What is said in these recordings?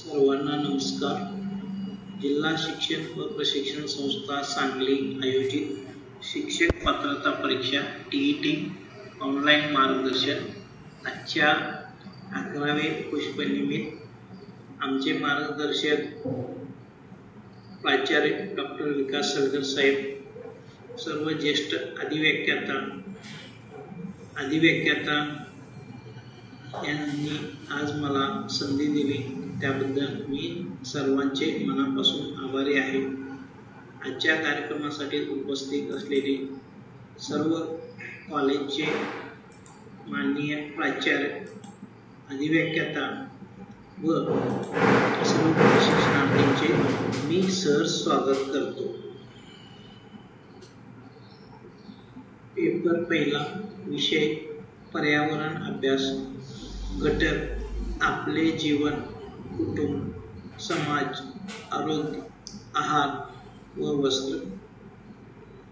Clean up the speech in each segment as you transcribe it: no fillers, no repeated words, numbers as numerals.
सर्वांना नमस्कार। जिल्हा शिक्षण व प्रशिक्षण संस्था सांगली आयोजित शिक्षक पात्रता परीक्षा TET ऑनलाईन मार्गदर्शन आजच्या 11वे पुष्पनिमित्त आमचे मार्गदर्शक प्राचार्य डॉक्टर विकास सलगर साहेब, सर्व ज्येष्ठ अधिव्याख्याता यांनी आज मला संधी दिली, त्याबद्दल मी सर्वांचे मनापासून आभारी आहे। आजच्या कार्यक्रमासाठी उपस्थित असलेले सर्व कॉलेजचे माननीय प्राचार्य, अधिव्याख्याता व सर्व प्रशिक्षणार्थींचे मी सहर्ष स्वागत करतो। पेपर पहिला, विषय पर्यावरण अभ्यास, घटक आपले जीवन, कुटुंब, समाज, आरोग्य, आहार व वस्त्र।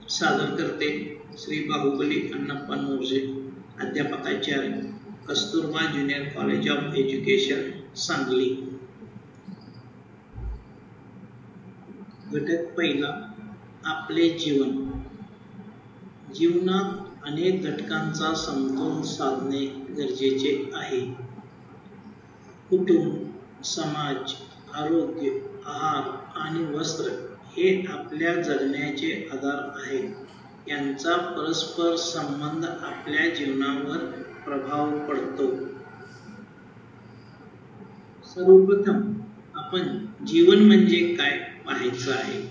सादरकर्ते श्री बाहुबली अण्णाप्पा नोरजे, अध्यापकाचार्य, Kasturba junior college of education, Sangli. घटक पहिला, आपले जीवन। जीवनात अनेक घटकांचा समतोल साधणे गरजेचे आहे। कुटुंब, समाज, आरोग्य, आहार आणि वस्त्र हे आपल्या जगण्याचे आधार आहेत। यांचा परस्पर संबंध आपल्या जीवनावर प्रभाव पडतो। सर्वप्रथम आपण जीवन म्हणजे काय पाहायचं आहे।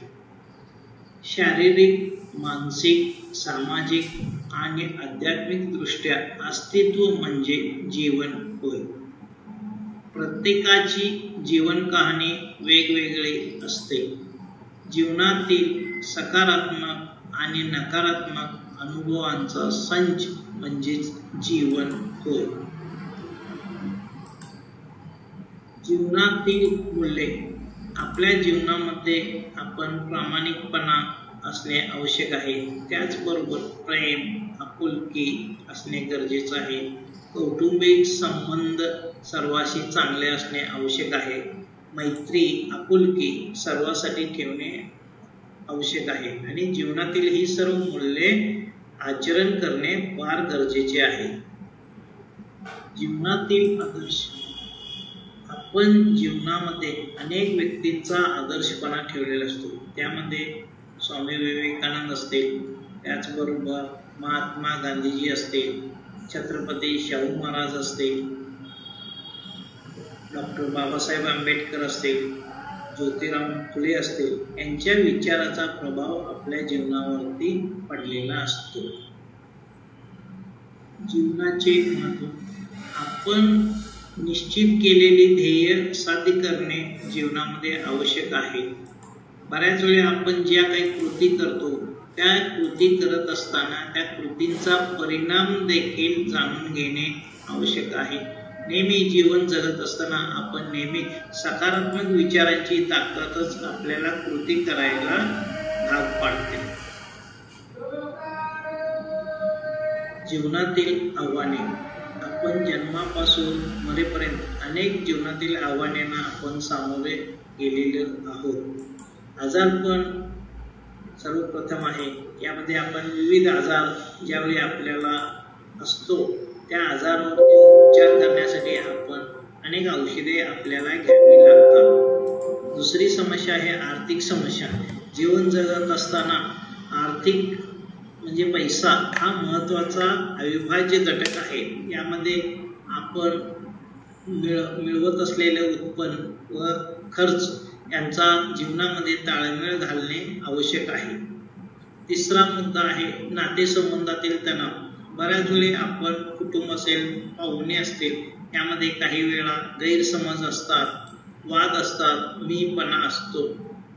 शारीरिक, मानसिक, सामाजिक आणि आध्यात्मिक दृष्ट्या अस्तित्व म्हणजे जीवन होय। प्रत्येकाची जीवन कहाणी वेगवेगळी असते। जीवनातील सकारात्मक आणि नकारात्मक अनुभवांचा संच म्हणजे जीवन होय। जीवनातील मूल्ये, आपल्या जीवनामध्ये आपण प्रामाणिकपणा असणे आवश्यक आहे। त्याचबरोबर प्रेम, आपुलकी असणे गरजेचे आहे। कौटुंबिक संबंध सर्वांशी चांगले असणे आवश्यक आहे। मैत्री, आपुलकी सर्वांसाठी ठेवणे आवश्यक आहे आणि जीवनातील ही सर्व मूल्ये आचरण करणे फार गरजेचे आहे। जीवनातील आदर्श, आपण जीवनामध्ये अनेक व्यक्तींचा आदर्शपणा ठेवलेला असतो। त्यामध्ये स्वामी विवेकानंद असतील, त्याचबरोबर महात्मा गांधीजी असतील, छत्रपती शाहू महाराज असतील, डॉक्टर बाबासाहेब आंबेडकर असतील, ज्योतिराव फुले असतील, यांच्या विचाराचा प्रभाव आपल्या जीवनावरती पडलेला असतो। जीवनाचे महत्त्व, आपण निश्चित केलेली ध्येय साध्य करणे जीवनामध्ये आवश्यक आहे। बऱ्याच वेळा आपण ज्या काही कृती करतो, त्या कृती करत असताना त्या कृतींचा परिणाम देखील जाणून घेणे आवश्यक आहे। नेहमी जीवन जगत असताना आपण नेहमी सकारात्मक विचारांची ताकदच आपल्याला कृती करायला भाग पाडते। जीवनातील आव्हाने, आपण जन्मापासून मरेपर्यंत अनेक जीवनातील आव्हानांना आपण सामोरे गेलेले आहोत। आजारपण सर्वप्रथम आहे। यामध्ये आपण विविध आजार ज्यावेळी आपल्याला असतो, त्या आजारावरती उपचार करण्यासाठी आपण अनेक औषधे आपल्याला घ्यावी लागतात। दुसरी समस्या आहे आर्थिक समस्या। जीवन जगत असताना आर्थिक म्हणजे पैसा हा महत्त्वाचा अविभाज्य घटक आहे। यामध्ये आपण मिळवत असलेले उत्पन्न व खर्च यांचा जीवनामध्ये ताळमेळ घालणे आवश्यक आहे। तिसरा मुद्दा आहे नातेसंबंधातील तणाव। बऱ्याच वेळी आपण कुटुंब असेल, पाहुणे असतील, यामध्ये काही वेळा गैरसमज असतात, वाद असतात, मीपणा असतो।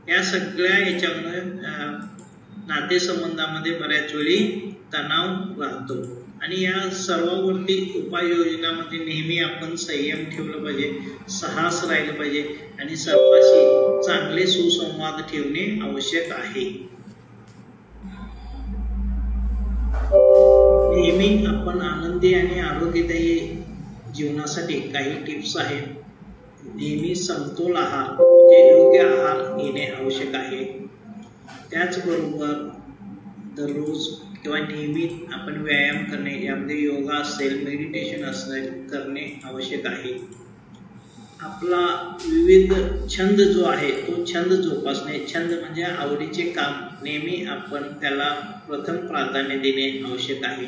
या सगळ्या याच्यामुळे नातेसंबंधामध्ये बऱ्याच वेळी तणाव राहतो आणि या सर्वांवरती उपाययोजनामध्ये नेहमी आपण संयम ठेवलं पाहिजे, साहस राहिलं पाहिजे आणि सर्वांशी चांगले सुसंवाद ठेवणे आवश्यक आहे। नेहमी आपण आनंदी आणि आरोग्यदायी जीवनासाठी काही टिप्स आहेत। नेहमी समतोल आहार म्हणजे योग्य आहार घेणे आवश्यक आहे. त्याचबरोबर दररोज किंवा नियमित आपण व्यायाम करणे, यामध्ये योगा असेल, मेडिटेशन असेल करणे आवश्यक आहे. आपला विविध छंद जो आहे तो छंद जोपासणे, छंद म्हणजे आवडीचे काम, नेहमी आपण त्याला प्रथम प्राधान्य देणे आवश्यक आहे.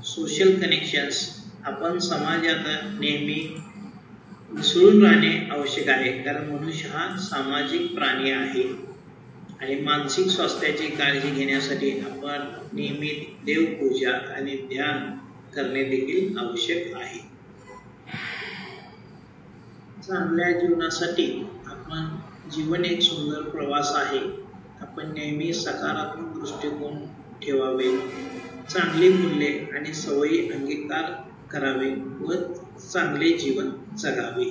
सोशल कनेक्शन्स, आपण समाजात नेहमी मिसळून राहणे आवश्यक आहे, कारण मनुष्य हा सामाजिक प्राणी आहे. आणि मानसिक स्वास्थ्याची काळजी घेण्यासाठी आपण नेहमी देवपूजा आणि ध्यान करणे देखील आवश्यक आहे. चांगल्या जीवनासाठी आपण जीवन एक सुंदर प्रवास आहे. आपण नेहमी सकारात्मक दृष्टिकोन ठेवावे, चांगली मूल्ये आणि सवयी अंगीकार करावे व चांगले जीवन जगावे.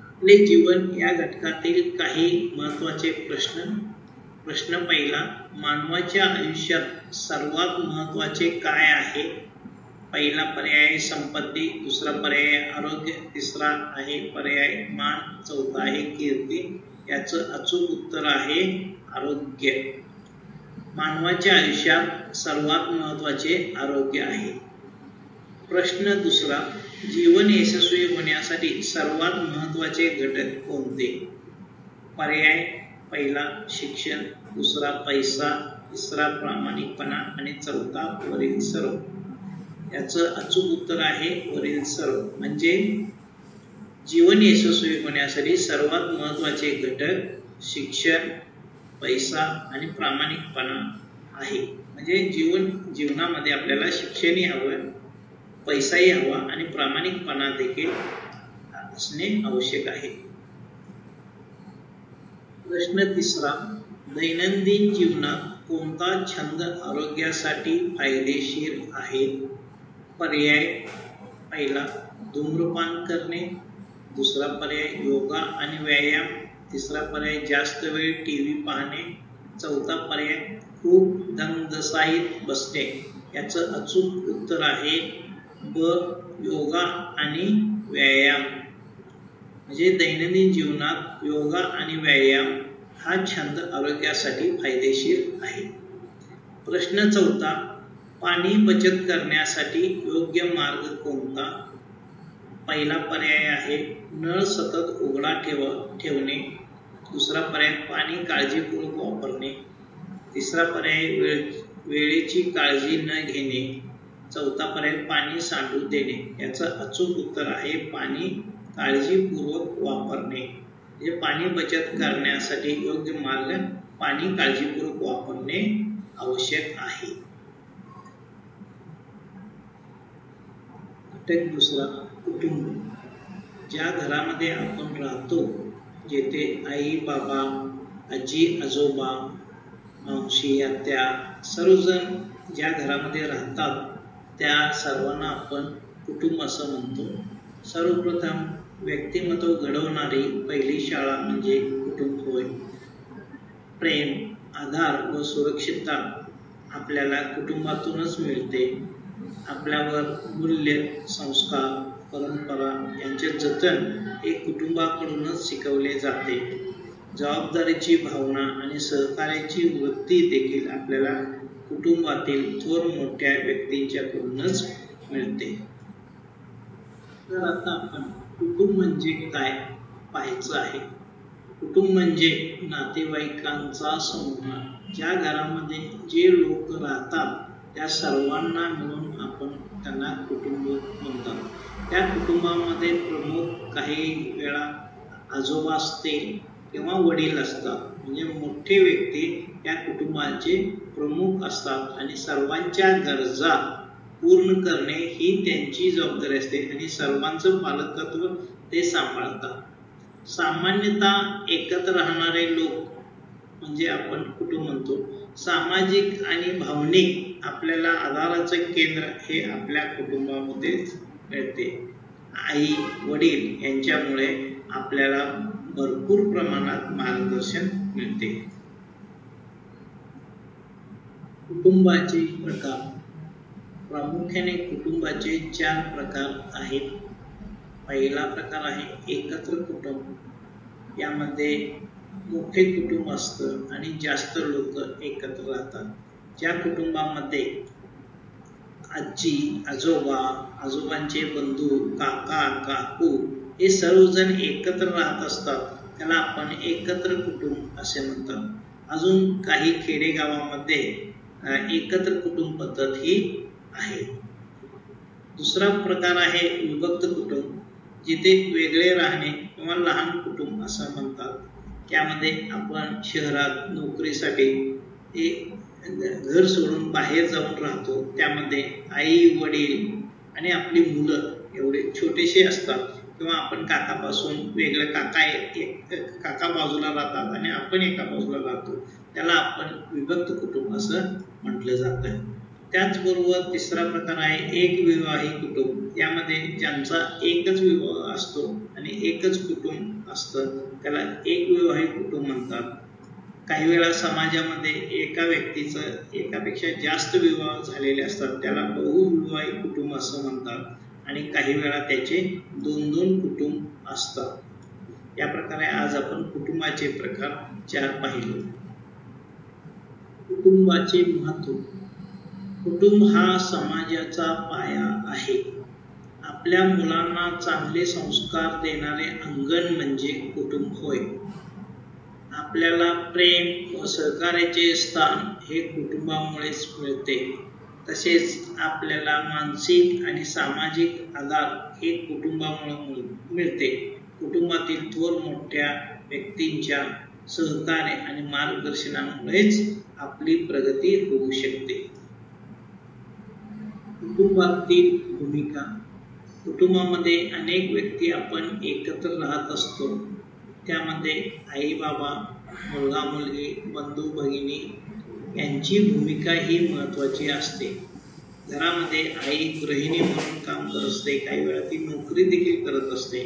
आपले जीवन या घटकातील काही महत्त्वाचे प्रश्न पहिला, मानवाच्या आयुष्यात सर्वात महत्त्वाचे काय आहे? पहिला पर्याय संपत्ती, दुसरा पर्याय आरोग्य, तिसरा आहे पर्याय मान, चौथा आहे कीर्ती. याचं अचूक उत्तर आहे आरोग्य. मानवाच्या आयुष्यात सर्वात महत्त्वाचे आरोग्य आहे. प्रश्न दुसरा, जीवन यशस्वी होण्यासाठी सर्वात महत्त्वाचे घटक कोणते? पर्याय पहिला शिक्षण, दुसरा पैसा, तिसरा प्रामाणिकपणा आणि चौथा वरील सर्व. याचं अचूक उत्तर आहे वरील सर्व. म्हणजे जीवन यशस्वी होण्यासाठी सर्वात महत्त्वाचे घटक शिक्षण, पैसा आणि प्रामाणिकपणा आहे. म्हणजे जीवनामध्ये आपल्याला शिक्षणही हवं, पैसाही हवा आणि प्रामाणिकपणा देखील असणे आवश्यक आहे. प्रश्न तिसरा, दैनंदिन जीवनात कोणता छंद आरोग्यासाठी फायदेशीर आहे? पर्याय पहिला धूम्रपान करणे, दुसरा पर्याय योगा आणि व्यायाम, तिसरा पर्याय जास्त वेळ टीव्ही पाहणे, चौथा पर्याय खूप दंगदसाईत बसणे. याचं अचूक उत्तर आहे ब योगा आणि व्यायाम. म्हणजे दैनंदिन जीवनात योगा आणि व्यायाम हा छंद आरोग्यासाठी फायदेशीर आहे. प्रश्न चौथा, पाणी बचत करण्यासाठी योग्य मार्ग कोणता? पहिला पर्याय आहे नळ सतत उघडा ठेवणे, दुसरा पर्याय पाणी काळजीपूर्वक वापरणे, तिसरा पर्याय वेळेची काळजी न घेणे, चौथा पर्याय पाणी सांडू देणे. याचं अचूक उत्तर आहे पाणी काळजीपूर्वक वापरणे. म्हणजे पाणी बचत करण्यासाठी योग्य मार्ग पाणी काळजीपूर्वक वापरणे आवश्यक आहे. घटक दुसरा, कुटुंब. ज्या घरामध्ये आपण राहतो, जेथे आई बाबा, आजी आजोबा, मावशी आत्या सर्वजण ज्या घरामध्ये राहतात, त्या सर्वांना आपण कुटुंब असं म्हणतो. सर्वप्रथम व्यक्तिमत्व घडवणारी पहिली शाळा म्हणजे कुटुंब होय. प्रेम, आधार व सुरक्षितता आपल्याला कुटुंबातूनच मिळते. आपल्यावर मूल्य, संस्कार, परंपरा यांचे जतन हे कुटुंबाकडूनच शिकवले जाते. जबाबदारीची भावना आणि सहकार्याची वृत्ती देखील आपल्याला कुटुंबातील थोर मोठ्या व्यक्तींच्याकडूनच मिळते. तर आता आपण कुटुंब म्हणजे काय पाहायचं आहे. कुटुंब म्हणजे नातेवाईकांचा समूह. ज्या घरामध्ये जे लोक राहतात त्या सर्वांना मिळून आपण त्यांना कुटुंब म्हणतात. त्या कुटुंबामध्ये प्रमुख काही वेळा आजोबा असतील किंवा वडील असतात. म्हणजे मोठे व्यक्ती या कुटुंबाचे प्रमुख असतात आणि सर्वांच्या गरजा पूर्ण करणे ही त्यांची जबाबदारी असते आणि सर्वांचं पालकत्व ते सांभाळतात. सामान्यतः एकत्र राहणारे लोक म्हणजे आपण कुटुंब म्हणतो. सामाजिक आणि भावनिक आपल्याला आधाराचं केंद्र हे आपल्या कुटुंबामध्ये मिळते. आई वडील यांच्यामुळे आपल्याला भरपूर प्रमाणात मार्गदर्शन मिळते. कुटुंबाचे प्रकार. प्रामुख्याने कुटुंबाचे 4 प्रकार आहेत. पहिला प्रकार आहे एकत्र कुटुंब. यामध्ये मोठे कुटुंब असतं आणि जास्त लोक एकत्र राहतात. ज्या कुटुंबामध्ये आजी आजोबा, आजोबांचे बंधू, काका काकू हे सर्वजण एकत्र राहत असतात, त्याला आपण एकत्र कुटुंब असे म्हणतात. अजून काही खेडेगावामध्ये एकत्र कुटुंब पद्धत ही आहे. दुसरा प्रकार आहे विभक्त कुटुंब, जिथे वेगळे राहणे किंवा लहान कुटुंब असं म्हणतात. त्यामध्ये आपण शहरात नोकरीसाठी घर सोडून बाहेर जाऊन राहतो. त्यामध्ये आई वडील आणि आपली मुलं एवढे छोटेसे असतात, किंवा आपण काकापासून वेगळं काका बाजूला राहतात आणि आपण एका बाजूला राहतो, त्याला आपण विभक्त कुटुंब असं म्हटलं जातं. त्याचबरोबर तिसरा प्रकार आहे एक विवाहित कुटुंब. यामध्ये ज्यांचा एकच विवाह असतो आणि एकच कुटुंब असतं, त्याला एक विवाहित कुटुंब म्हणतात. काही वेळा समाजामध्ये एका व्यक्तीचं एकापेक्षा जास्त विवाह झालेले असतात, त्याला बहुविवाहित कुटुंब असं म्हणतात. आणि काही वेळा त्याचे 2-2 कुटुंब असतात. या प्रकारे आज आपण कुटुंबाचे प्रकार 4 पाहिले. कुटुंबाचे महत्त्व. कुटुंब हा समाजाचा पाया आहे. आपल्या मुलांना चांगले संस्कार देणारे अंगण म्हणजे कुटुंब होय. आपल्याला प्रेम व सहकार्याचे स्थान हे कुटुंबामुळेच मिळते. तसेच आपल्याला मानसिक आणि सामाजिक आधार हे कुटुंबामुळे मिळते. कुटुंबातील थोर मोठ्या व्यक्तींच्या सहकार्य आणि मार्गदर्शनामुळेच आपली प्रगती होऊ शकते. कुटुंबातील भूमिका. कुटुंबामध्ये अनेक व्यक्ती आपण एकत्र राहत असतो. त्यामध्ये आई बाबा, मुलगा मुलगी, बंधू भगिनी यांची भूमिका ही महत्त्वाची असते. घरामध्ये आई गृहिणी म्हणून काम करत असते, काही वेळा ती नोकरी देखील करत असते.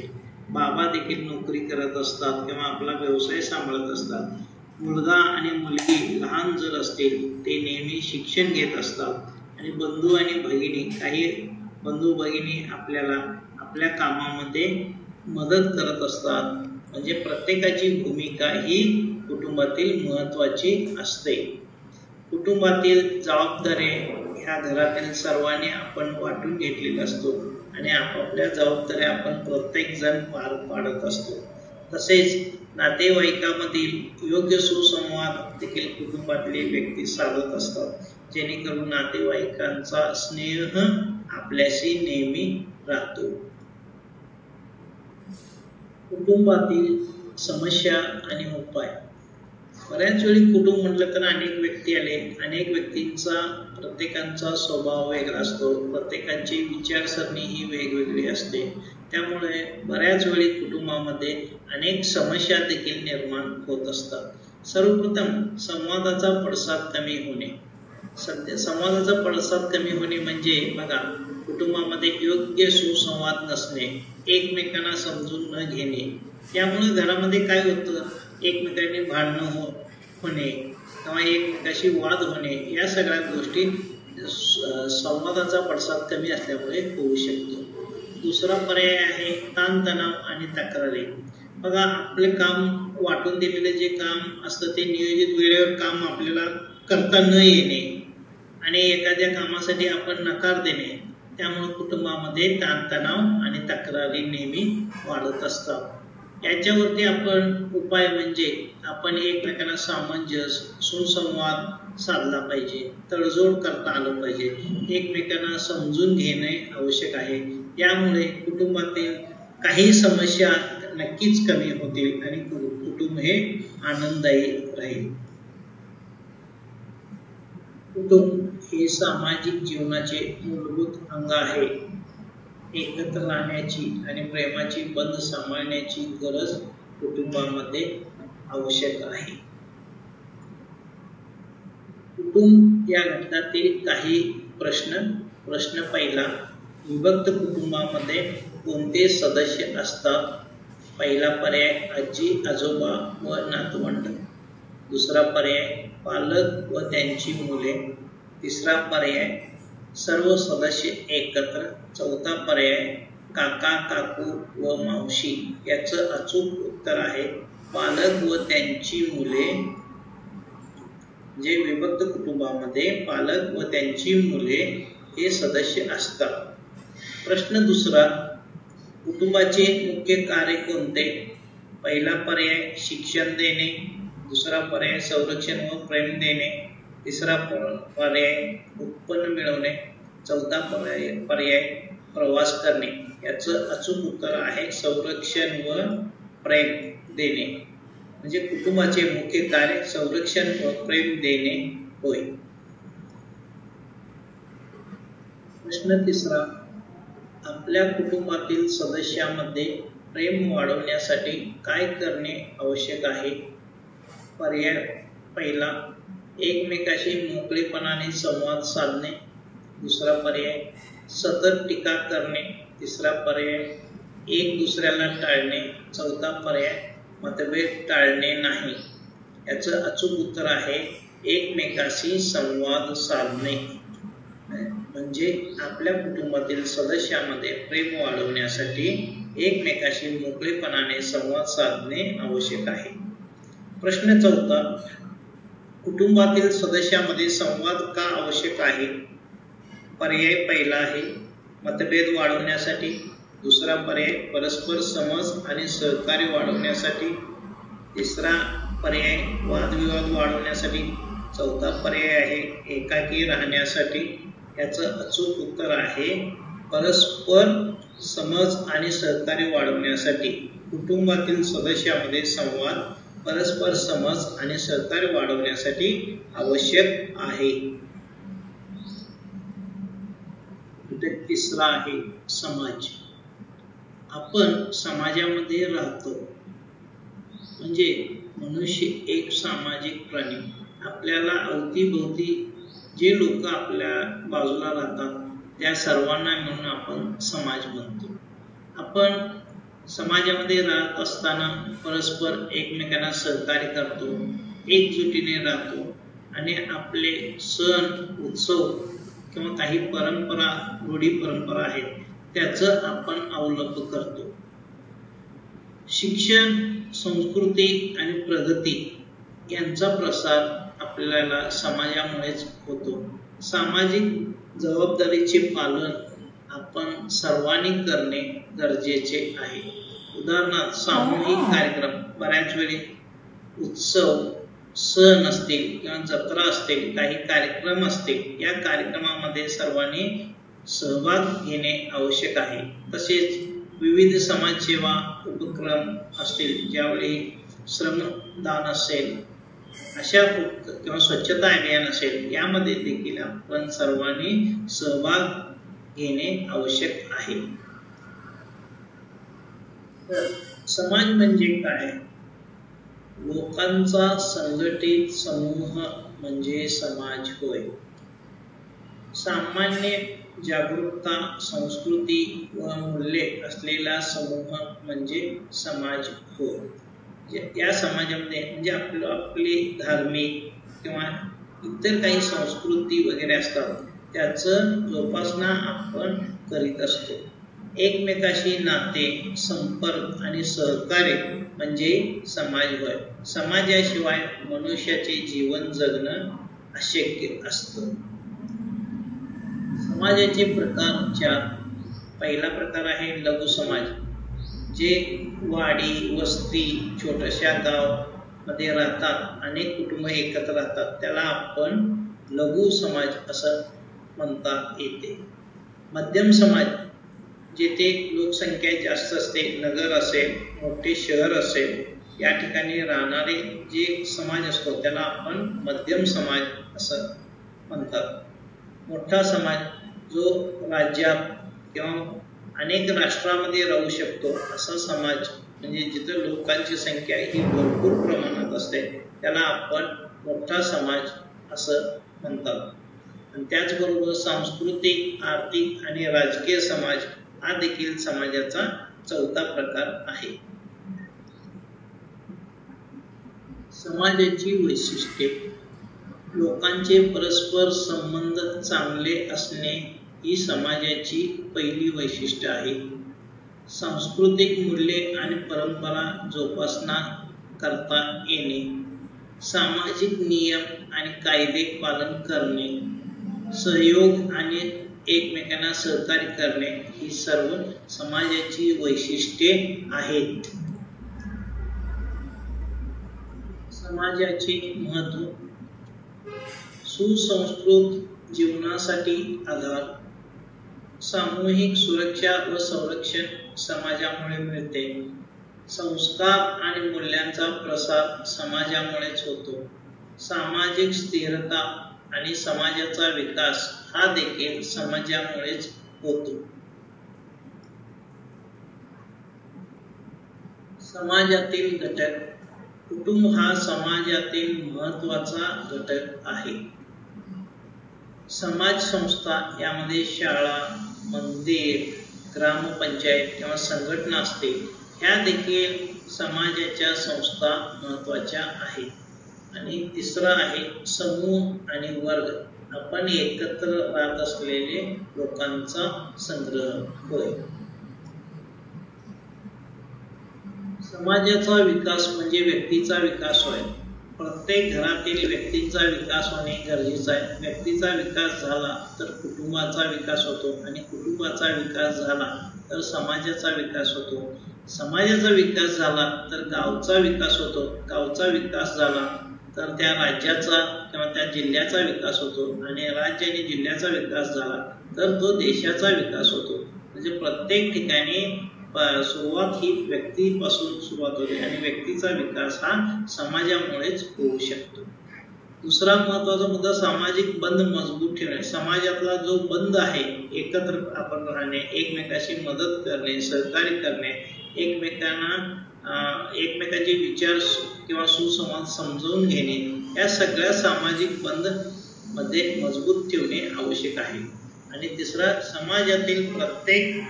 बाबा देखील नोकरी करत असतात किंवा आपला व्यवसाय सांभाळत असतात. मुलगा आणि मुलगी लहान जर असतील ते नेहमी शिक्षण घेत असतात. आणि बंधू आणि भगिनी, काही बंधू भगिनी आपल्याला आपल्या कामामध्ये मदत करत असतात. म्हणजे प्रत्येकाची भूमिका ही कुटुंबातील महत्त्वाची असते. कुटुंबातील जबाबदाऱ्या ह्या घरातील सर्वांनी आपण वाटून घेतलेला असतो आणि आपापल्या जबाबदाऱ्या आपण प्रत्येक जण पार पाडत असतो. तसेच नातेवाईकामधील योग्य सुसंवाद देखील कुटुंबातले व्यक्ती साधत असतात, जेणेकरून नातेवाईकांचा स्नेह आपल्याशी नेहमी राहतो. कुटुंबातील समस्या आणि उपाय. बऱ्याच वेळी कुटुंब म्हटलं तर अनेक व्यक्ती आले. अनेक व्यक्तींचा प्रत्येकांचा स्वभाव वेगळा असतो, प्रत्येकाची विचारसरणी ही वेगवेगळी असते. त्यामुळे बऱ्याच वेळी कुटुंबामध्ये अनेक समस्या देखील निर्माण होत असतात. सर्वप्रथम संवादाचा पडसाद कमी होणे. संवादाचा पडसाद कमी होणे म्हणजे बघा, कुटुंबामध्ये योग्य सुसंवाद नसणे, एकमेकांना समजून न घेणे. त्यामुळे घरामध्ये काय होतं, एकमेकांनी भांडणं होणे किंवा एकमेकाशी वाद होणे, या सगळ्या गोष्टी संवादाचा पडसाद कमी असल्यामुळे होऊ शकतो. दुसरा पर्याय आहे ताणतणाव आणि तक्रारी. बघा, आपले काम वाटून दिलेले जे काम असतं ते नियोजित वेळेवर काम आपल्याला करता न येणे आणि एखाद्या कामासाठी आपण नकार देणे, त्यामुळे कुटुंबामध्ये ताणतणाव आणि तक्रारी नेहमी वाढत असतात. याच्यावरती आपण उपाय म्हणजे आपण एकमेकांना सामंजस्य, सुसंवाद साधला पाहिजे, तडजोड करता आलं पाहिजे, एकमेकांना समजून घेणे आवश्यक आहे. यामुळे कुटुंबातील काही समस्या नक्कीच कमी होतील आणि कुटुंब हे आनंददायी राहील. कुटुंब हे सामाजिक जीवनाचे मूलभूत अंग आहे. एकत्र राहण्याची आणि प्रेमाची बंध सांभाळण्याची गरज कुटुंबामध्ये आवश्यक आहे. कुटुंब या घटकातील काही प्रश्न पहिला, विभक्त कुटुंबामध्ये कोणते सदस्य असतात? पहिला पर्याय आजी आजोबा व नातवंड. दुसरा पर्याय पालक व त्यांची मुले. तिसरा पर्याय सर्व सदस्य एकत्र. चौथा पर्याय काका काकू व मावशी याचं अचूक उत्तर आहे पालक व त्यांची मुले. जे विभक्त कुटुंबामध्ये पालक व त्यांची मुले हे सदस्य असतात. प्रश्न दुसरा, कुटुंबाचे मुख्य कार्य कोणते? पहिला पर्याय शिक्षण देणे, दुसरा पर्याय संरक्षण व प्रेम देणे, तिसरा पर्याय उत्पन्न मिळवणे, चौथा पर्याय प्रवास करणे. याचं अचूक उत्तर आहे संरक्षण व प्रेम देणे. म्हणजे कुटुंबाचे मुख्य कार्य संरक्षण व प्रेम देणे होय. प्रश्न तिसरा, आपल्या कुटुंबातील सदस्यामध्ये प्रेम वाढवण्यासाठी काय करणे आवश्यक आहे? पर्याय पहिला एकमेकाशी मोकळेपणाने संवाद साधणे, दुसरा पर्याय सतत टीका करणे, तिसरा पर्याय एक दुसऱ्याला टाळणे, चौथा पर्याय मतभेद टाळणे नाही. याचं अचूक उत्तर आहे एकमेकाशी संवाद साधणे. म्हणजे आपल्या कुटुंबातील सदस्यामध्ये प्रेम वाढवण्यासाठी एकमेकाशी मोकळेपणाने संवाद साधणे आवश्यक आहे. प्रश्न चौथा, कुटुंबातील सदस्यामध्ये संवाद का आवश्यक आहे? पर्याय पहिला आहे मतभेद वाढवण्यासाठी, दुसरा पर्याय परस्पर समज आणि सहकार्य वाढवण्यासाठी, तिसरा पर्याय वादविवाद वाढवण्यासाठी, चौथा पर्याय आहे एकाकी राहण्यासाठी. याचं अचूक उत्तर आहे परस्पर समज आणि सहकार्य वाढवण्यासाठी. कुटुंबातील सदस्यामध्ये संवाद परस्पर समज आणि सहकार्य वाढवण्यासाठी आवश्यक आहे. तिसरा आहे समाज. आपण समाजामध्ये राहतो म्हणजे मनुष्य एक सामाजिक प्राणी. आपल्याला अवतीभोवती जे लोक आपल्या बाजूला राहतात त्या सर्वांना म्हणून आपण समाज म्हणतो. आपण समाजामध्ये राहत असताना परस्पर एकमेकांना सहकार्य करतो, एकजुटीने राहतो आणि आपले सण उत्सव किंवा काही परंपरा रूढी परंपरा आहेत त्याचं आपण अवलंब करतो. शिक्षण, संस्कृती आणि प्रगती यांचा प्रसार आपल्याला समाजामुळेच होतो. सामाजिक जबाबदारीचे पालन आपण सर्वांनी करणे गरजेचे आहे. उदाहरणार्थ सामूहिक कार्यक्रम, बऱ्याच वेळी उत्सव, सण असतील किंवा जत्रा असतील, काही कार्यक्रम असतील, या कार्यक्रमामध्ये सर्वांनी सहभाग घेणे आवश्यक आहे. तसेच विविध समाजसेवा उपक्रम असतील, ज्यावेळी श्रमदान असेल अशा किंवा स्वच्छता अभियान असेल, यामध्ये देखील आपण सर्वांनी सहभाग घेणे आवश्यक आहे. समाज म्हणजे काय? लोकांचा संघटित समूह म्हणजे समाज होय. सामान्य जागरूकता, संस्कृती व मूल्ये असलेला समूह म्हणजे समाज होय. या समाजामध्ये म्हणजे आपली धार्मिक किंवा इतर काही संस्कृती वगैरे असतात त्याचं जोपासना आपण करीत असतो. एकमेकाशी नाते, संपर्क आणि सहकार्य म्हणजे समाज होय. समाजाशिवाय मनुष्याचे जीवन जगणं अशक्य असतं. समाजाचे प्रकार चार. पहिला प्रकार आहे लघु समाज. जे वाडी, वस्ती, छोट्याशा गाव मध्ये राहतात, अनेक कुटुंब एकत्र राहतात, त्याला आपण लघु समाज असं म्हणता येते. मध्यम समाज, जेथे लोकसंख्या जास्त असते, नगर असेल, मोठे शहर असेल, या ठिकाणी राहणारे जे समाज असतो त्याला आपण मध्यम समाज असं म्हणतात. मोठा समाज, जो राज्यात किंवा अनेक राष्ट्रामध्ये राहू शकतो असा समाज, म्हणजे जिथे लोकांची संख्या ही भरपूर प्रमाणात असते, त्याला आपण मोठा समाज असं म्हणतात. आणि त्याचबरोबर सांस्कृतिक, आर्थिक आणि राजकीय समाज हा देखील समाजाचा चौथा प्रकार आहे. समाजाची वैशिष्ट्ये. लोकांचे परस्पर संबंध चांगले असणे ही समाजाची पहिली वैशिष्ट्य आहे. सांस्कृतिक मूल्ये आणि परंपरा जोपासना करता येणे, सामाजिक नियम आणि कायदे पालन करणे, सहयोग आणि एकमेकांना सहकार्य करणे ही सर्व समाजाची वैशिष्ट्ये आहेत. समाजाचे महत्त्व. सुसंस्कृत जीवनासाठी आधार. सामूहिक सुरक्षा व संरक्षण समाजामुळे मिळते. संस्कार आणि मूल्यांचा प्रसार समाजामुळेच होतो. सामाजिक स्थिरता आणि समाजाचा विकास हा देखील समाजामुळेच होतो. समाजातील घटक. कुटुंब हा समाजातील महत्त्वाचा घटक आहे. समाज संस्था यामध्ये शाळा, मंदिर, ग्रामपंचायत किंवा संघटना असते, ह्या देखील समाजाच्या संस्था महत्त्वाच्या आहेत. आणि तिसरं आहे समूह आणि वर्ग. आपण एकत्र राहत असलेले लोकांचा संग्रह होय. समाजाचा विकास म्हणजे व्यक्तीचा विकास होय. प्रत्येक घरातील व्यक्तीचा विकास होणे गरजेचे आहे. व्यक्तीचा विकास झाला तर कुटुंबाचा विकास होतो आणि कुटुंबाचा विकास झाला तर समाजाचा विकास होतो. समाजाचा विकास झाला तर गावचा विकास होतो. गावचा विकास झाला तर त्या राज्याचा किंवा त्या जिल्ह्याचा विकास होतो आणि राज्य आणि जिल्ह्याचा विकास झाला तर तो देशाचा विकास होतो. म्हणजे प्रत्येक ठिकाणी सुरुवात ही व्यक्तीपासून सुरुवात होते आणि व्यक्तीचा विकास हा समाजामुळेच होऊ शकतो. दुसरा महत्त्वाचा मुद्दा सामाजिक बंध मजबूत ठेवणे. समाजातला जो बंध आहे, एकत्र आपण राहणे, एकमेकाशी मदत करणे, सहकार्य करणे, एकमेकांचे विचार किंवा सुसंवाद समजून घेणे, या सगळ्या सामाजिक बंध मध्ये मजबूत ठेवणे आवश्यक आहे. आणि तिसरा, समाजातील प्रत्येक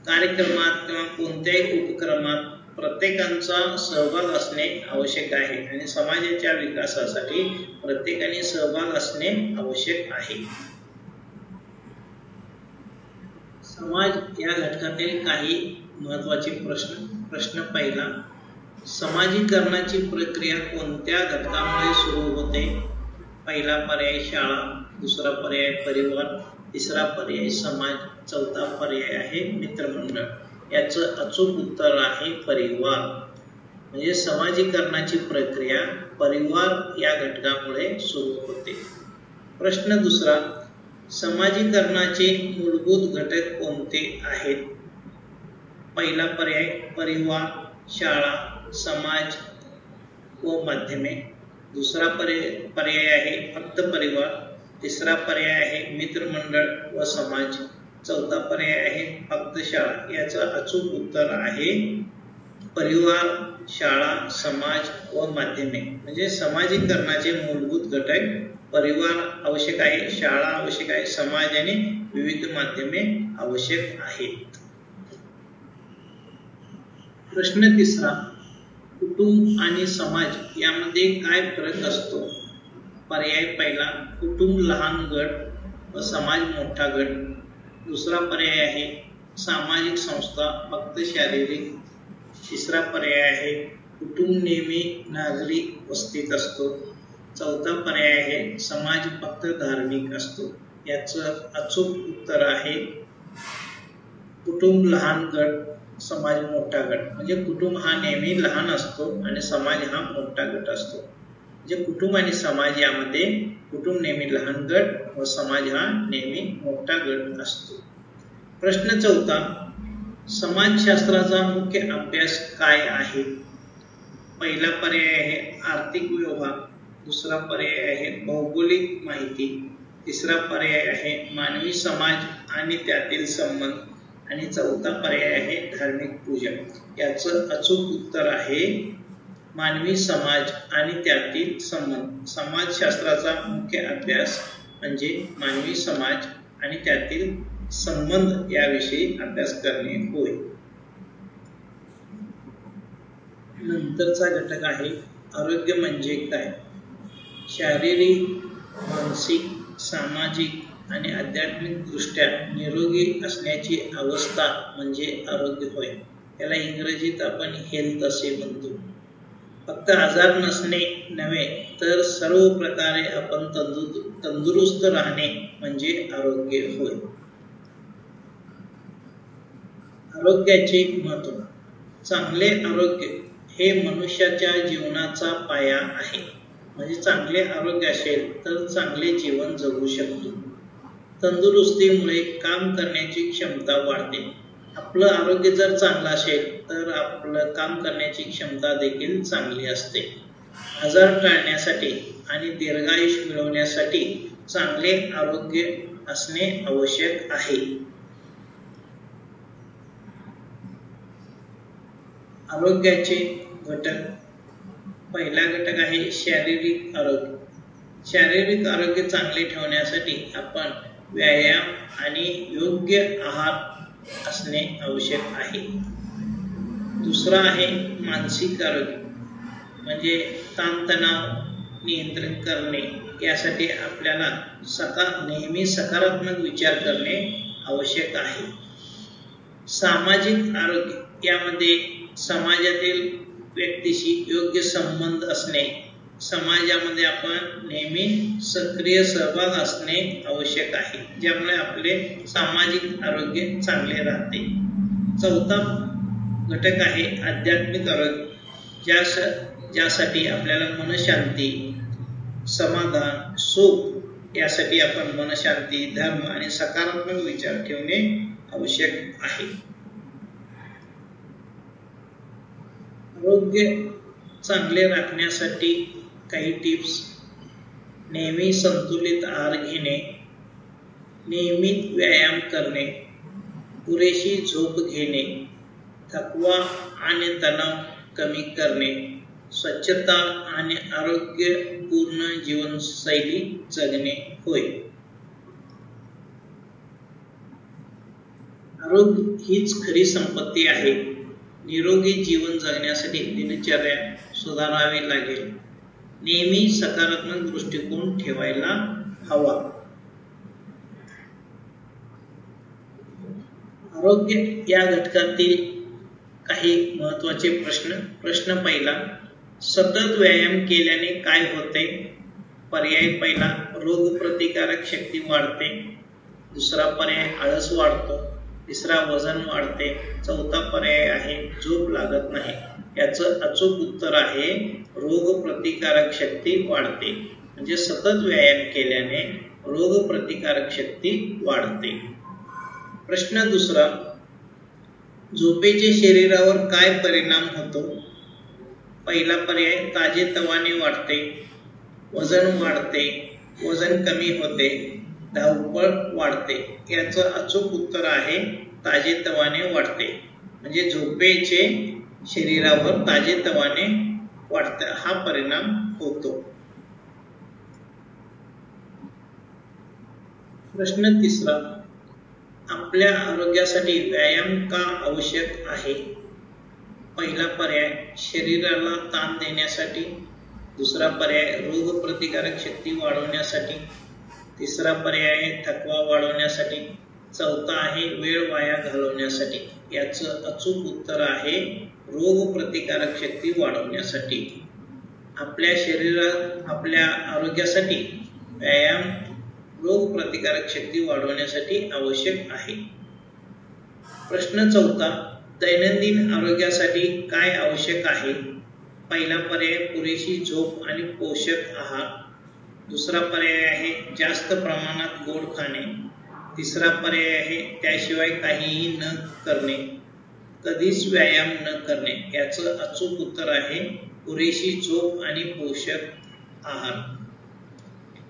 कार्यक्रमात किंवा कोणत्याही उपक्रमात प्रत्येकांचा सहभाग असणे आवश्यक आहे आणि समाजाच्या विकासासाठी प्रत्येकाने सहभाग असणे आवश्यक आहे. समाज या घटकातील काही महत्त्वाचे प्रश्न. पहिला, समाजीकरणाची प्रक्रिया कोणत्या घटकामुळे सुरू होते? पहिला पर्याय शाळा, दुसरा पर्याय परिवार, तिसरा पर्याय समाज, चौथा पर्याय आहे मित्रमंडळ. याचं अचूक उत्तर आहे परिवार. म्हणजे समाजीकरणाची प्रक्रिया परिवार या घटकामुळे सुरू होते. प्रश्न दुसरा, समाजीकरणाचे मूलभूत घटक कोणते आहेत? पहिला पर्याय परिवार, शाळा, समाज व माध्यमे. दुसरा पर्याय आहे फक्त परिवार. तिसरा पर्याय आहे मित्रमंडळ व समाज. चौथा पर्याय आहे फक्त शाळा. याचं अचूक उत्तर आहे परिवार, शाळा, समाज व माध्यमे. म्हणजे समाजीकरणाचे मूलभूत घटक परिवार आवश्यक आहे, शाळा आवश्यक आहे, समाज आणि विविध माध्यमे आवश्यक आहेत. प्रश्न तिसरा, कुटुंब आणि समाज यामध्ये काय फरक असतो? पर्याय पहिला, कुटुंब लहान गट व समाज मोठा गट. दुसरा पर्याय आहे सामाजिक संस्था फक्त शारीरिक. तिसरा पर्याय आहे कुटुंब नेहमी नागरिक वस्तीत असतो. चौथा पर्याय आहे समाज फक्त धार्मिक असतो. याचं अचूक उत्तर आहे कुटुंब लहान गट, समाज मोठा गट. म्हणजे कुटुंब हा नेहमी लहान असतो आणि समाज हा मोठा गट असतो. म्हणजे कुटुंब आणि समाज यामध्ये कुटुंब नेहमी लहान गट व समाज हा नेहमी मोठा गट असतो. प्रश्न चौथा, समाजशास्त्राचा मुख्य अभ्यास काय आहे? पहिला पर्याय आहे आर्थिक व्यवहार. दुसरा पर्याय आहे भौगोलिक माहिती. तिसरा पर्याय आहे मानवी समाज आणि त्यातील संबंध. आणि चौथा पर्याय आहे धार्मिक पूजा. याचं अचूक उत्तर आहे मानवी समाज आणि त्यातील संबंध. समाजशास्त्राचा मुख्य अभ्यास म्हणजे मानवी समाज आणि त्यातील संबंध याविषयी अभ्यास करणे होय. नंतरचा घटक आहे आरोग्य म्हणजे काय? शारीरिक, मानसिक, सामाजिक आणि आध्यात्मिक दृष्ट्या निरोगी असण्याची अवस्था म्हणजे आरोग्य होय. याला इंग्रजीत आपण हेल्थ असे म्हणतो. फक्त आजार नसणे नव्हे तर सर्व प्रकारे आपण तंदुरुस्त राहणे म्हणजे आरोग्य होय. आरोग्याचे महत्त्व. चांगले आरोग्य हे मनुष्याच्या जीवनाचा पाया आहे. म्हणजे चांगले आरोग्य असेल तर चांगले जीवन जगू शकतो. तंदुरुस्तीमुळे काम करण्याची क्षमता वाढते. आपलं आरोग्य जर चांगलं असेल तर आपलं काम करण्याची क्षमता देखील चांगली असते. आजार टाळण्यासाठी आणि दीर्घायुष मिळवण्यासाठी चांगले आरोग्य असणे आवश्यक आहे. आरोग्याचे घटक. पहिला घटक आहे शारीरिक आरोग्य. शारीरिक आरोग्य चांगले ठेवण्यासाठी आपण व्यायाम आणि योग्य आहार असणे आवश्यक आहे. दुसरा आहे मानसिक आरोग्य. म्हणजे ताणतणाव नियंत्रित करणे. यासाठी आपल्याला नेहमी सकारात्मक विचार करणे आवश्यक आहे. सामाजिक आरोग्य. यामध्ये समाजातील व्यक्तीशी योग्य संबंध असणे. समाजामध्ये आपण नेहमी सक्रिय सहभाग असणे आवश्यक आहे, ज्यामुळे आपले सामाजिक आरोग्य चांगले राहते. चौथा घटक आहे आध्यात्मिक आरोग्य, ज्यासाठी आपल्याला मनशांती, समाधान, सुख यासाठी आपण मनशांती, धर्म आणि सकारात्मक विचार ठेवणे आवश्यक आहे. आरोग्य चांगले राखण्यासाठी काही टिप्स. नेहमी संतुलित आहार घेणे, नियमित व्यायाम करणे, पुरेशी झोप घेणे, थकवा आणि तणाव कमी करणे, स्वच्छता आणि आरोग्यपूर्ण जीवनशैली जगणे होय. आरोग्य हीच खरी संपत्ती आहे. निरोगी जीवन जगण्यासाठी दिनचर्या सुधारावी लागेल. नेहमी सकारात्मक दृष्टिकोन ठेवायला हवा. आरोग्य या घटकातील काही महत्त्वाचे प्रश्न. प्रश्न पहिला, सतत व्यायाम केल्याने काय होते? पर्याय पहिला, रोगप्रतिकारक शक्ती वाढते. दुसरा पर्याय, आळस वाढतो. तिसरा, वजन वाढते. चौथा पर्याय आहे, झोप लागत नाही. याचं अचूक उत्तर आहे रोगप्रतिकारक शक्ती वाढते. म्हणजे सतत व्यायाम केल्याने रोगप्रतिकारक शक्ती वाढते. प्रश्न दुसरा, झोपेचे शरीरावर काय परिणाम होतो? पहिला पर्याय, ताजेतवाने वाटते, वजन वाढते, वजन कमी होते, धावपळ वाढते. याचं अचूक उत्तर आहे ताजेतवाने वाढते. म्हणजे झोपेचे शरीरावर ताजेतवाने वाढते हा परिणाम होतो. प्रश्न तिसरा, आपल्या आरोग्यासाठी व्यायाम का आवश्यक आहे? पहिला पर्याय, शरीराला ताण देण्यासाठी. दुसरा पर्याय, रोगप्रतिकारक शक्ती वाढवण्यासाठी. तिसरा पर्याय, थकवा वाढवण्यासाठी. चौथा आहे, वेळ वाया घालवण्यासाठी. याचं अचूक उत्तर आहे रोगप्रतिकारक शक्ती वाढवण्यासाठी. आपल्या शरीरात आपल्या आरोग्यासाठी व्यायाम रोगप्रतिकारक शक्ती वाढवण्यासाठी आवश्यक आहे. प्रश्न चौथा, दैनंदिन आरोग्यासाठी काय आवश्यक आहे? पहिला पर्याय, पुरेशी झोप आणि पोषक आहार. दुसरा पर्याय आहे, जास्त प्रमाणात गोड खाणे. तिसरा पर्याय आहे, त्याशिवाय काहीही न करणे, कधीच व्यायाम न करणे. याचं अचूक उत्तर आहे पुरेशी झोप आणि पोषक आहार.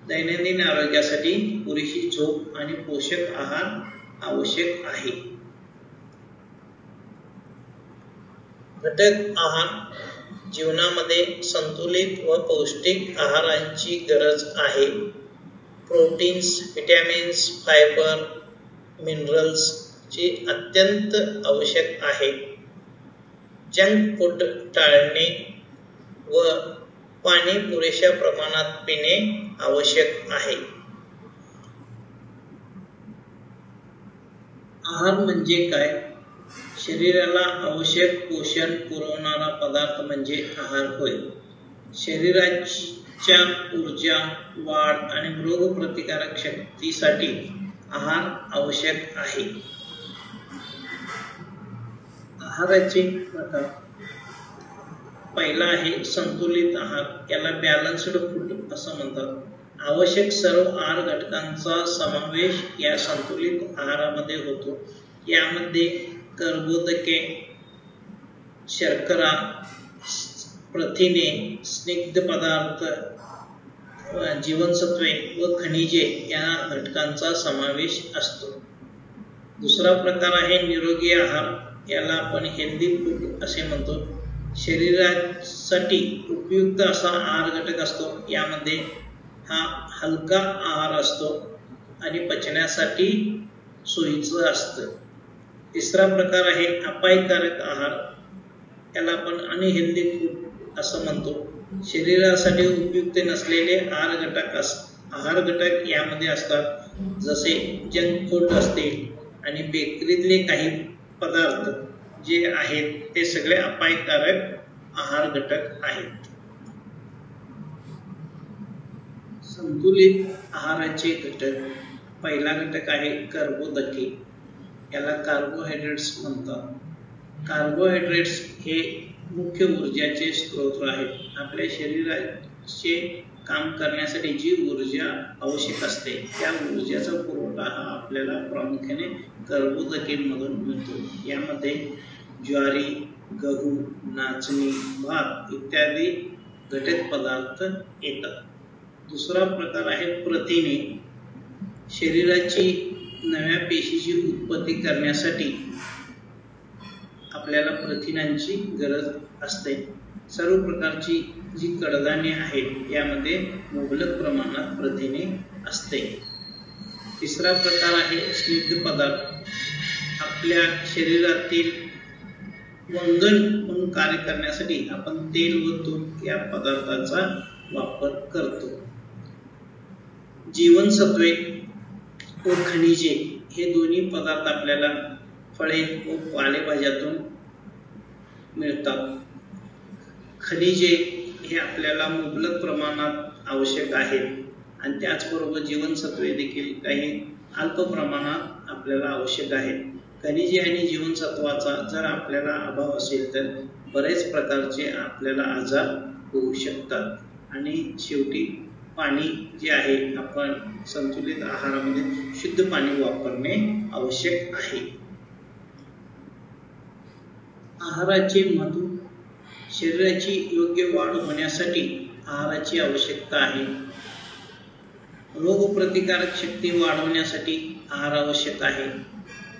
दैनंदिन आरोग्यासाठी पुरेशी झोप आणि पोषक आहार आवश्यक आहे. घटक आहार. जीवनामध्ये संतुलित व पौष्टिक आहाराची गरज आहे. प्रोटीन्स, विटॅमिन्स, फायबर, मिनरल्स ची अत्यंत आवश्यक आहे. जंक फूड टाळणे व पाणी पुरेशा प्रमाणात पिणे आवश्यक आहे. आहार म्हणजे काय? शरीराला आवश्यक पोषण पुरवणारा पदार्थ म्हणजे आहार होय. शरीराच्या ऊर्जा, वाढ आणि रोगप्रतिकारक शक्तीसाठी आहार आवश्यक आहे. आहाराचे प्रकार. पहिला आहे संतुलित आहार, याला बॅलन्स्ड फूड असं म्हणतात. आवश्यक सर्व आहार घटकांचा समावेश या संतुलित आहारामध्ये होतो. यामध्ये कर्बोदके, शर्करा, प्रथिने, स्निग्ध पदार्थ, जीवनसत्वे व खनिजे या घटकांचा समावेश असतो. दुसरा प्रकार आहे निरोगी आहार, याला आपण हेल्दी फूड असे म्हणतो. शरीरासाठी उपयुक्त असा आहार घटक असतो. यामध्ये हा हलका आहार असतो आणि पचण्यासाठी सोयीचं असतं. तिसरा प्रकार आहे अपायकारक आहार, याला आपण अनहेल्दी फूड असं म्हणतो. शरीरासाठी उपयुक्त नसलेले आहार घटक यामध्ये असतात, जसे जंक फूड असतील आणि बेकरीतले काही पदार्थ जे आहेत ते सगळे अपायकारक आहार घटक आहेत. संतुलित आहाराचे घटक. पहिला घटक आहे कर्बोदके, याला कार्बोहायड्रेट्स म्हणतात. कार्बोहायड्रेट्स हे मुख्य ऊर्जाचे स्रोत आहेत. आपल्या शरीराचे काम करण्यासाठी जी ऊर्जा आवश्यक असते त्या ऊर्जाचा पुरवठा हा आपल्याला प्रामुख्याने कर्बोदकेमधून मिळतो. यामध्ये ज्वारी, गहू, नाचणी, भात इत्यादी घटक पदार्थ येतात. दुसरा प्रकार आहे प्रथिने. शरीराची नव्या पेशीची उत्पत्ती करण्यासाठी आपल्याला प्रथिनांची गरज असते. सर्व प्रकारची जी कडधान्ये आहेत यामध्ये मुबलक प्रमाणात प्रथिने असते. तिसरा प्रकार आहे स्निग्ध पदार्थ. आपल्या शरीरातील वंगण म्हणून कार्य करण्यासाठी आपण तेल व तूप या पदार्थाचा वापर करतो. जीवनसत्वे व खनिजे हे दोन्ही पदार्थ आपल्याला फळे व पालेभाज्यातून मिळतात. खनिजे हे आपल्याला मुबलक प्रमाणात आवश्यक आहेत आणि त्याचबरोबर जीवनसत्वे देखील काही अल्प प्रमाणात आपल्याला आवश्यक आहेत. खनिजे आणि जीवनसत्वाचा जर आपल्याला अभाव असेल तर बरेच प्रकारचे आपल्याला आजार होऊ शकतात. आणि शेवटी पाणी जे आहे, आपण संतुलित आहारामध्ये शुद्ध पाणी वापरणे आवश्यक आहे. आहाराचे महत्त्व. शरीराची योग्य वाढ होण्यासाठी आहाराची आवश्यकता आहे. रोगप्रतिकारक शक्ती वाढवण्यासाठी आहार आवश्यक आहे.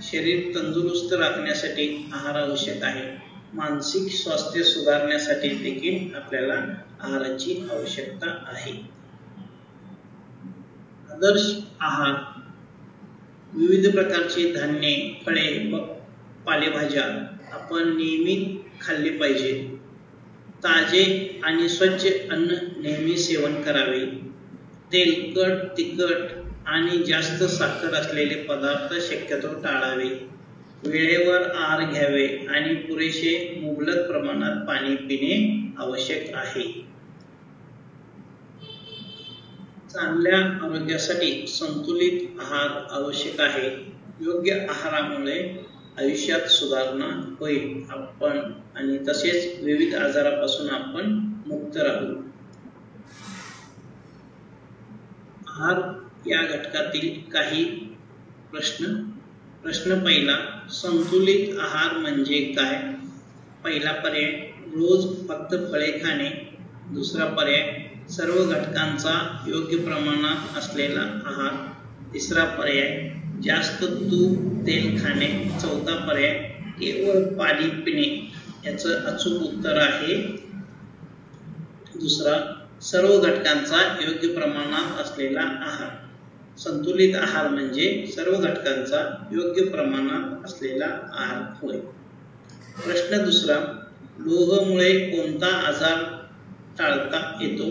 शरीर तंदुरुस्त राखण्यासाठी आहार आवश्यक आहे. मानसिक स्वास्थ्य सुधारण्यासाठी देखील आपल्याला आहाराची आवश्यकता आहे. आदर्श आहार. विविध प्रकारचे धान्ये, फळे व पालेभाज्या आपण नियमित खाल्ले पाहिजे. ताजे आणि स्वच्छ अन्न नेहमी सेवन करावे. तेलकट, तिखट आणि जास्त साखर असलेले पदार्थ शक्यतो टाळावे. वेळेवर आहार घ्यावे आणि पुरेसे मुबलक प्रमाणात पाणी पिणे आवश्यक आहे. चांगल्या आरोग्यासाठी संतुलित आहार आवश्यक आहे. योग्य आहारामुळे आयुष्यात सुधारणा होईल आणि तसेच विविध आजारापासून आपण मुक्त राहू. आहार या घटकातील काही प्रश्न पहिला, संतुलित आहार म्हणजे काय? पहिला पर्याय, रोज फक्त फळे खाणे. दुसरा पर्याय, सर्व घटकांचा योग्य प्रमाणात असलेला आहार. तिसरा पर्याय, जास्त तूप, तेल खाणे. चौथा पर्याय, केवळ पाणी पिणे. याचं अचूक उत्तर आहे दुसरा, सर्व घटकांचा योग्य प्रमाणात असलेला आहार. संतुलित आहार म्हणजे सर्व घटकांचा योग्य प्रमाणात असलेला आहार होय. प्रश्न दुसरा, लोहमुळे कोणता आजार टाळता येतो?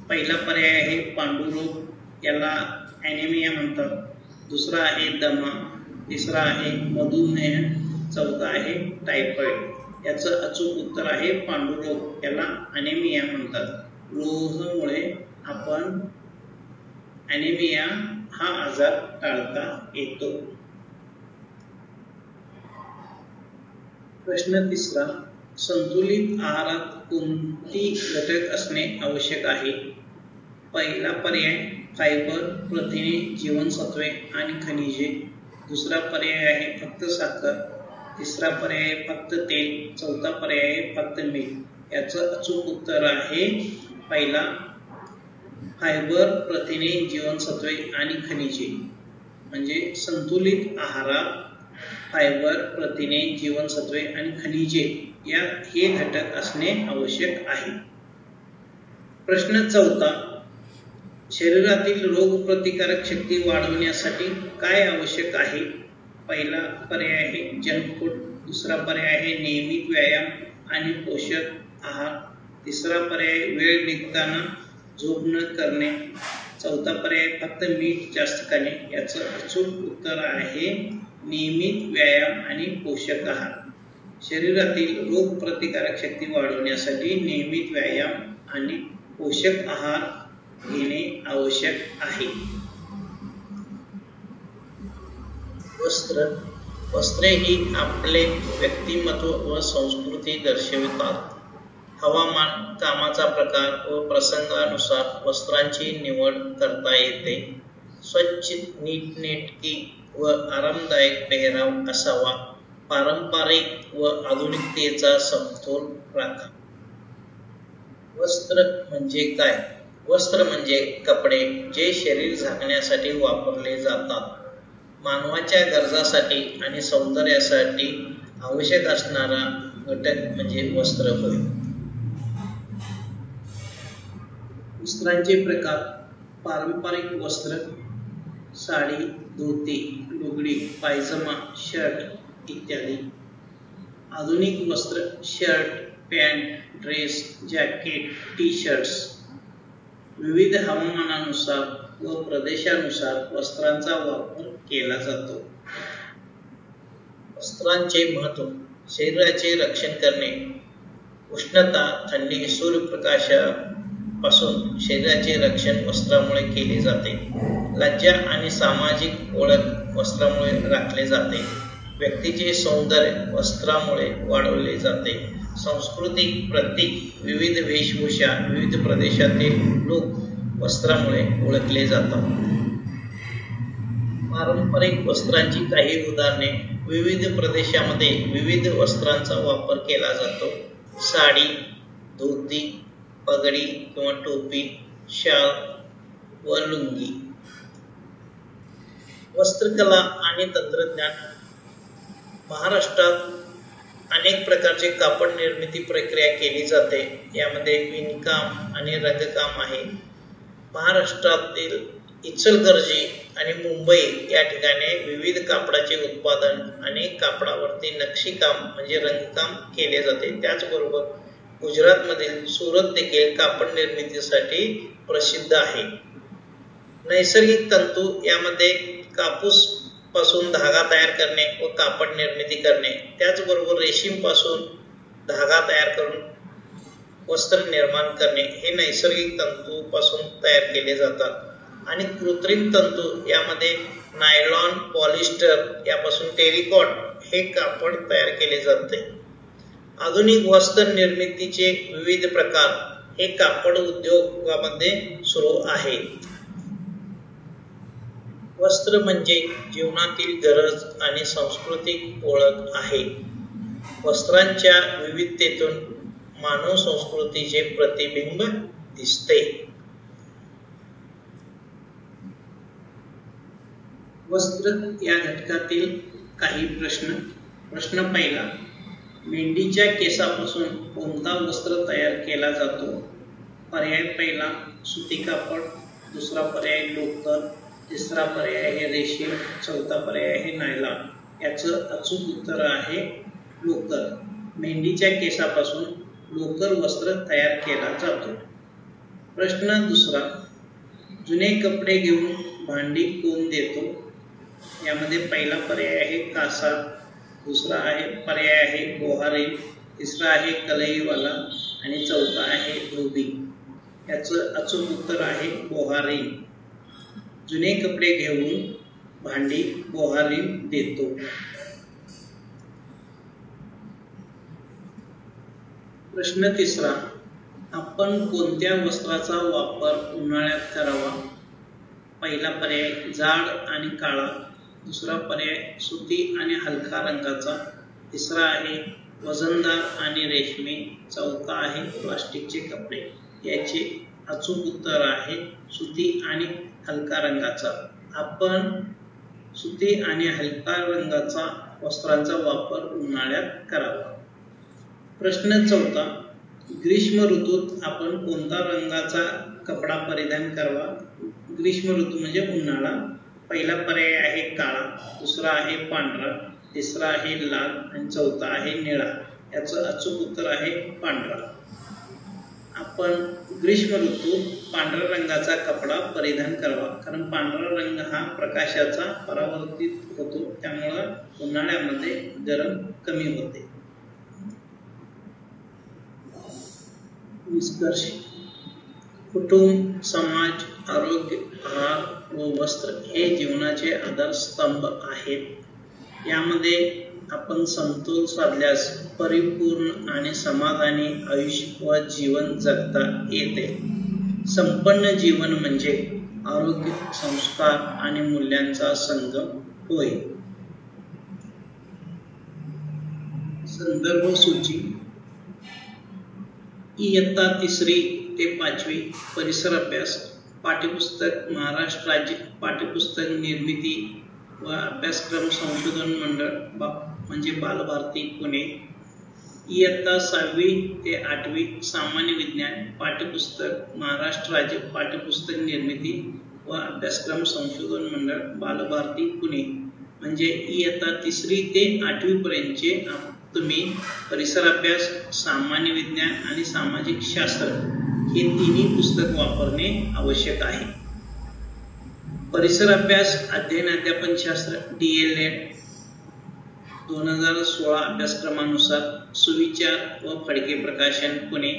पहिला पर्याय आहे पांडुरोग, याला ॲनेमिया म्हणतात. दुसरा आहे दमा. तिसरा आहे मधुमेह, चौथा आहे टायफॉइड। याचं अचूक उत्तर आहे पांडुरोग, याला ॲनेमिया म्हणतात। लोहमुळे आपण ॲनेमिया हा आजार टाळता येतो। प्रश्न तिसरा, संतुलित आहारात कोणती घटक असणे आवश्यक आहे? पहिला पर्याय फायबर, प्रथिने, जीवनसत्वे आणि खनिजे। दुसरा पर्याय आहे फक्त साखर, तिसरा पर्याय फक्त तेल, चौथा पर्याय फक्त मीठ। याचं अचूक उत्तर आहे पहिला फायबर, प्रथिने, जीवनसत्वे आणि खनिजे। म्हणजे संतुलित आहारात फायबर, प्रथिने, जीवनसत्वे आणि खनिजे हे घटक असणे आवश्यक आहे। प्रश्न चौथा, शरीरातील रोगप्रतिकारक शक्ती वाढवण्यासाठी काय आवश्यक आहे? पहिला पर्याय आहे जंक फूड, दुसरा पर्याय आहे नियमित व्यायाम आणि पोषक आहार, तिसरा पर्याय वेळ निघताना झोप न करणे, चौथा पर्याय फक्त मीठ जास्त खाणे। याचं अचूक उत्तर आहे नियमित व्यायाम आणि पोषक आहार। शरीरातील रोगप्रतिकारक शक्ती वाढवण्यासाठी नियमित व्यायाम आणि पोषक आहार घेणे आवश्यक आहे। वस्त्रे ही आपले व्यक्तिमत्व व संस्कृती दर्शवितात। हवामान, कामाचा प्रकार व प्रसंगानुसार वस्त्रांची निवड करता येते। स्वच्छ, नीटनेटकी व आरामदायक पेहराव असावा। पारंपरिक व आधुनिकतेचा समतोल राखा। वस्त्र म्हणजे काय? वस्त्र म्हणजे कपडे जे शरीर झाकण्यासाठी वापरले जातात। मानवाच्या गरजासाठी आणि सौंदर्यासाठी आवश्यक असणारा घटक म्हणजे वस्त्र होय। वस्त्रांचे प्रकार: पारंपरिक वस्त्र साडी, धोती, लुगडी, पायजमा, शर्ट इत्यादी। आधुनिक वस्त्र shirt, pant, dress, jacket, T shirts. विविध हवामानानुसार व प्रदेशानुसार वस्त्रांचा वापर केला जातो। वस्त्रांचे महत्त्व: शरीराचे रक्षण करणे, उष्णता, थंडी, सूर्यप्रकाशापासून शरीराचे रक्षण वस्त्रामुळे केले जाते। लज्जा आणि सामाजिक ओळख वस्त्रामुळे राखले जाते। व्यक्तीचे सौंदर्य वस्त्रामुळे वाढवले जाते। सांस्कृतिक प्रतीक, विविध वेशभूषा, विविध प्रदेशातील लोक वस्त्रामुळे ओळखले जातात। पारंपरिक वस्त्रांची काही उदाहरणे: विविध प्रदेशामध्ये विविध वस्त्रांचा वापर केला जातो। साडी, धोती, पगडी किंवा टोपी, शाल व लुंगी। वस्त्रकला आणि तंत्रज्ञान: महाराष्ट्रात अनेक प्रकारचे कापड निर्मिती प्रक्रिया केली जाते। यामध्ये विणकाम आणि रंगकाम आहे। महाराष्ट्रातील इचलकरंजी आणि मुंबई या ठिकाणी विविध कापडाचे उत्पादन आणि कापडावरती नक्षीकाम म्हणजे रंगकाम केले जाते। त्याचबरोबर गुजरातमधील सुरत देखील कापड निर्मितीसाठी प्रसिद्ध आहे। नैसर्गिक तंतू यामध्ये कापूस पासून धागा तयार करणे व कापड निर्मिती करणे, त्याचबरोबर रेशीम पासून धागा तयार करून वस्त्र निर्माण करणे हे नैसर्गिक तंतू पासून तयार केले जातात। आणि कृत्रिम तंतू यामध्ये नायलॉन, पॉलिस्टर यापासून टेरिकॉट हे कापड तयार केले जाते। आधुनिक वस्त्र निर्मितीचे विविध प्रकार हे कापड उद्योगामध्ये सुरू आहेत। वस्त्र म्हणजे जीवनातील गरज आणि सांस्कृतिक ओळख आहे। वस्त्रांच्या विविधतेतून मानव संस्कृतीचे प्रतिबिंब दिसते। वस्त्र या घटकातील काही प्रश्न पहिला, मेंढीच्या केसापासून कोणता वस्त्र तयार केला जातो? पर्याय पहिला सुती कापड, दुसरा पर्याय लोकर, तिसरा पर्याय आहे रेशीम, चौथा पर्याय आहे नायलॉन। याचं अचूक उत्तर आहे लोकर। मेंढीच्या केसापासून लोकर वस्त्र तयार केला जातो। प्रश्न दुसरा, जुने कपडे घेऊन भांडी कोण देतो? यामध्ये पहिला पर्याय आहे कासा, दुसरा पर्याय आहे बोहारी, तिसरा आहे कलईवाला आणि चौथा आहे धोबी। याचं अचूक उत्तर आहे बोहारी। जुने कपडे घेऊन भांडी बोहारी देतो। प्रश्न तिसरा, आपण कोणत्या वस्त्राचा वापर उन्हाळ्यात करावा? पहिला पर्याय जाड आणि काळा, दुसरा पर्याय सुती आणि हलका रंगाचा, तिसरा आहे वजनदार आणि रेशमी, चौथा आहे प्लास्टिकचे कपडे। याचे अचूक उत्तर आहे सुती आणि हलका रंगाचा। आपण सुती आणि हलका रंगाचा वस्त्रांचा वापर उन्हाळ्यात करावा। प्रश्न चौथा, ग्रीष्म ऋतूत आपण कोणत्या रंगाचा कपडा परिधान करावा? ग्रीष्म ऋतू म्हणजे उन्हाळा। पहिला पर्याय आहे काळा, दुसरा आहे पांढरा, तिसरा आहे लाल आणि चौथा आहे निळा। याचं अचूक उत्तर आहे पांढरा। आपण ग्रीष्म ऋतूत पांढऱ्या रंगाचा कपडा परिधान करावा, कारण पांढरा रंग हा प्रकाशाचा परावर्तित होतो, त्यामुळे उन्हाळ्यामध्ये गरम कमी होते। निष्कर्ष, कुटुंब, समाज, आरोग्य, आहार व वस्त्र हे जीवनाचे आधारस्तंभ आहेत। यामध्ये आपण समतोल साधल्यास परिपूर्ण आणि समाधानी आयुष्य व जीवन जगता येते। संपन्न जीवन म्हणजे आरोग्य, संस्कार आणि मूल्यांचा संगम होय। संदर्भ सूची, इयत्ता 3री ते 5वी परिसर अभ्यास, पाठ्यपुस्तक महाराष्ट्र राज्य पाठ्यपुस्तक निर्मिती व अभ्यासक्रम संशोधन मंडळ म्हणजे बालभारती पुणे। इयत्ता 6वी ते 8वी सामान्य विज्ञान पाठ्यपुस्तक महाराष्ट्र राज्य पाठ्यपुस्तक निर्मिती व अभ्यासक्रम संशोधन मंडळ बालभारती पुणे। म्हणजे इयत्ता 3री ते 8वी पर्यंतचे तुम्ही परिसर अभ्यास, सामान्य विज्ञान आणि सामाजिक शास्त्र हे तिन्ही पुस्तक वापरणे आवश्यक आहे। परिसर अभ्यास, अध्ययन अध्यापन शास्त्र DLED 2016 अभ्यासक्रमानुसार सुविचार व फडके प्रकाशन पुणे।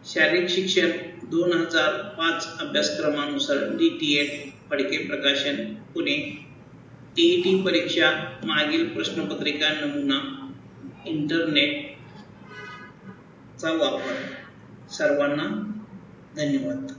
शारीरिक शिक्षण 2005 अभ्यासक्रमानुसार DTED फडके प्रकाशन पुणे। TET परीक्षा मागील प्रश्नपत्रिका नमुना इंटरनेट चा वापर। सर्वांना धन्यवाद।